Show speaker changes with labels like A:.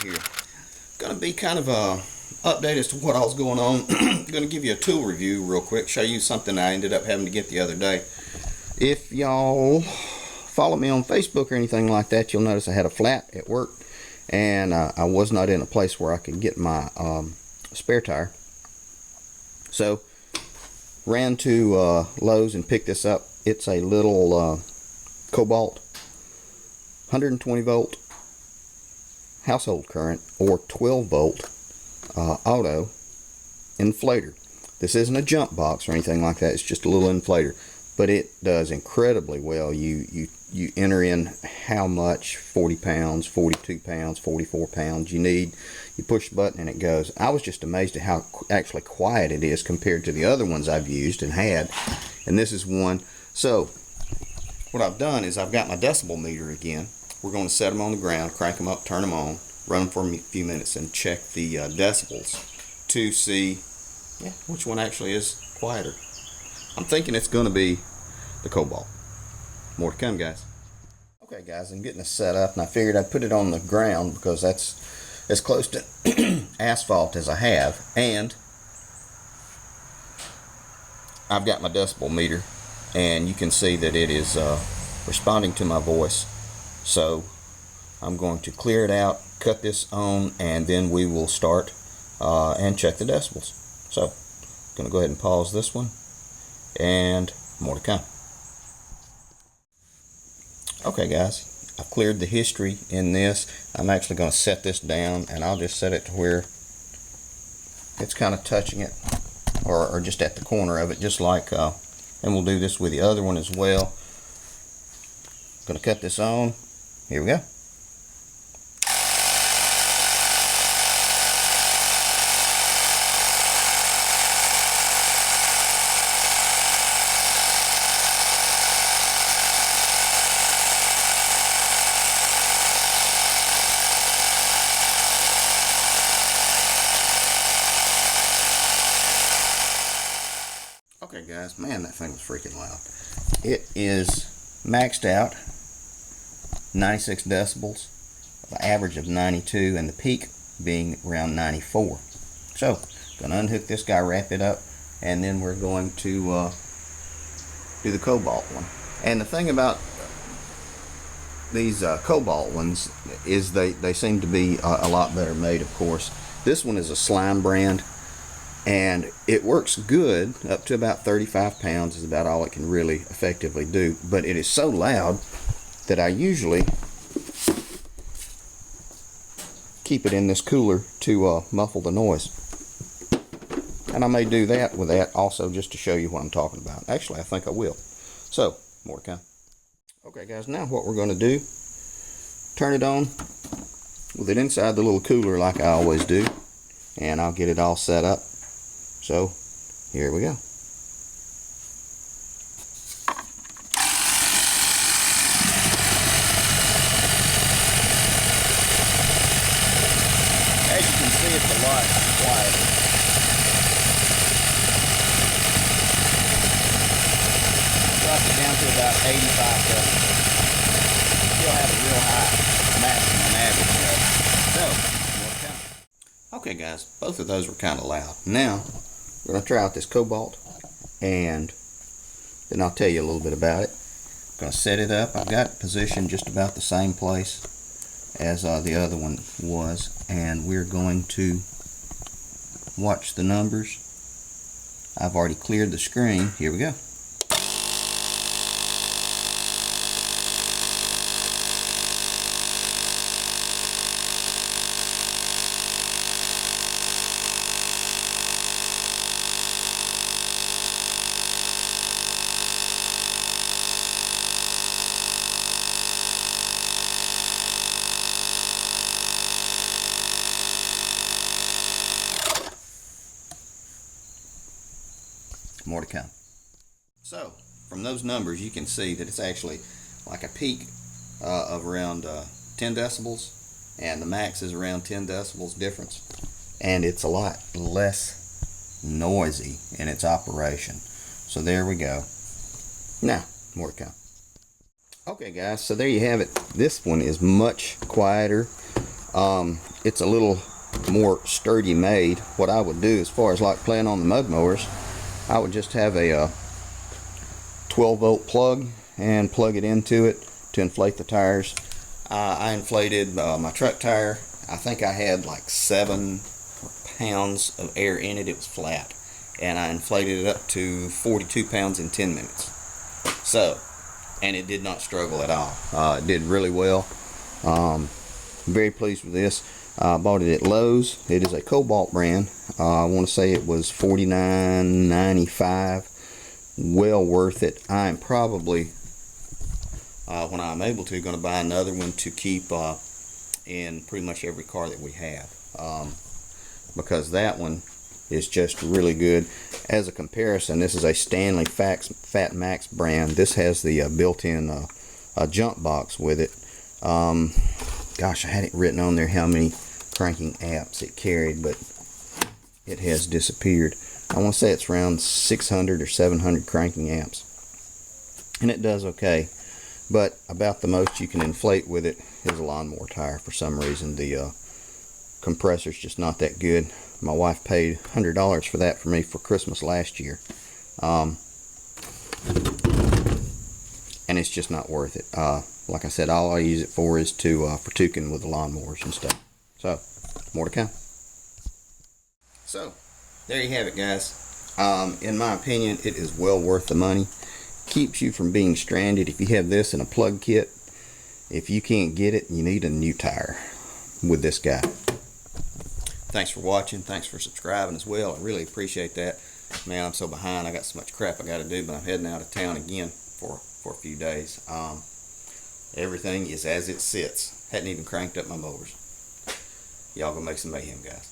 A: here. Going to be kind of a update as to what all's going on. Going to give you a tool review real quick, show you something I ended up having to get the other day. If y'all follow me on Facebook or anything like that, you'll notice I had a flat at work, and I was not in a place where I could get my spare tire. So ran to Lowe's and picked this up. It's a little Kobalt 120 volt household current or 12 volt auto inflator. This isn't a jump box or anything like that. It's just a little inflator, but it does incredibly well. You enter in how much, 40 pounds, 42 pounds, 44 pounds you need. You push the button and it goes. I was just amazed at how actually quiet it is compared to the other ones I've used and had, and this is one. So what I've done is I've got my decibel meter again. We're going to set them on the ground, crank them up, turn them on, run them for a few minutes, and check the decibels to see which one actually is quieter. I'm thinking it's going to be the Kobalt. More to come, guys. Okay, guys, I'm getting this set up, and I figured I'd put it on the ground because that's as close to asphalt as I have, and I've got my decibel meter, and you can see that it is responding to my voice. So I'm going to clear it out, cut this on, and then we will start and check the decibels. So I'm going to go ahead and pause this one, and more to come. Okay, guys, I've cleared the history in this. I'm actually going to set this down, and I'll just set it to where it's kind of touching it, or just at the corner of it, just like, and we'll do this with the other one as well. Going to cut this on. Here we go. Okay, guys, man, that thing was freaking loud. It is maxed out 96 decibels, the average of 92, and the peak being around 94. So, going to unhook this guy, wrap it up, and then we're going to do the Kobalt one. And the thing about these Kobalt ones is they seem to be a lot better made, of course. This one is a Slime brand, and it works good up to about 35 pounds is about all it can really effectively do, but it is so loud that I usually keep it in this cooler to muffle the noise. And I may do that with that also, just to show you what I'm talking about. Actually, I think I will. So, more to come. Okay, guys, now what we're going to do, turn it on with it inside the little cooler like I always do, and I'll get it all set up. So, here we go. As you can see, it's a lot quieter. Drop it down to about 85 decibels. Still have a real high maximum average though. So, more to come. Okay, guys, both of those were kind of loud. Now, we're going to try out this Kobalt, and then I'll tell you a little bit about it. I'm going to set it up. I've got it positioned just about the same place as the other one was, and we're going to watch the numbers. I've already cleared the screen. Here we go. More to come. So, from those numbers, you can see that it's actually like a peak of around 10 decibels, and the max is around 10 decibels difference, and it's a lot less noisy in its operation. So there we go. Now, more to come. Okay, guys, so there you have it. This one is much quieter It's a little more sturdy made. What I would do as far as like playing on the mud mowers, I would just have a 12-volt plug and plug it into it to inflate the tires. I inflated my truck tire. I think I had like 7 pounds of air in it. It was flat, and I inflated it up to 42 pounds in 10 minutes. So, and it did not struggle at all. It did really well. Very pleased with this. I bought it at Lowe's. It is a Cobalt brand. I want to say it was $49.95. Well worth it. I am probably, when I'm able to, going to buy another one to keep in pretty much every car that we have, because that one is just really good. As a comparison, this is a Stanley Fat Max brand. This has the built-in jump box with it. Gosh, I had it written on there how many cranking amps it carried, but it has disappeared. I want to say it's around 600 or 700 cranking amps, and it does okay, but about the most you can inflate with it is a lawnmower tire. For some reason, the compressor's just not that good. My wife paid $100 for that for me for Christmas last year, and it's just not worth it. Like I said, all I use it for is to for tuking with the lawnmowers and stuff. So, more to come. So, there you have it, guys. In my opinion, it is well worth the money. Keeps you from being stranded. If you have this in a plug kit, if you can't get it, you need a new tire with this guy. Thanks for watching. Thanks for subscribing as well. I really appreciate that. Man, I'm so behind. I got so much crap I got to do, but I'm heading out of town again for a few days. Everything is as it sits. Hadn't even cranked up my motors. Y'all gonna make some mayhem, guys.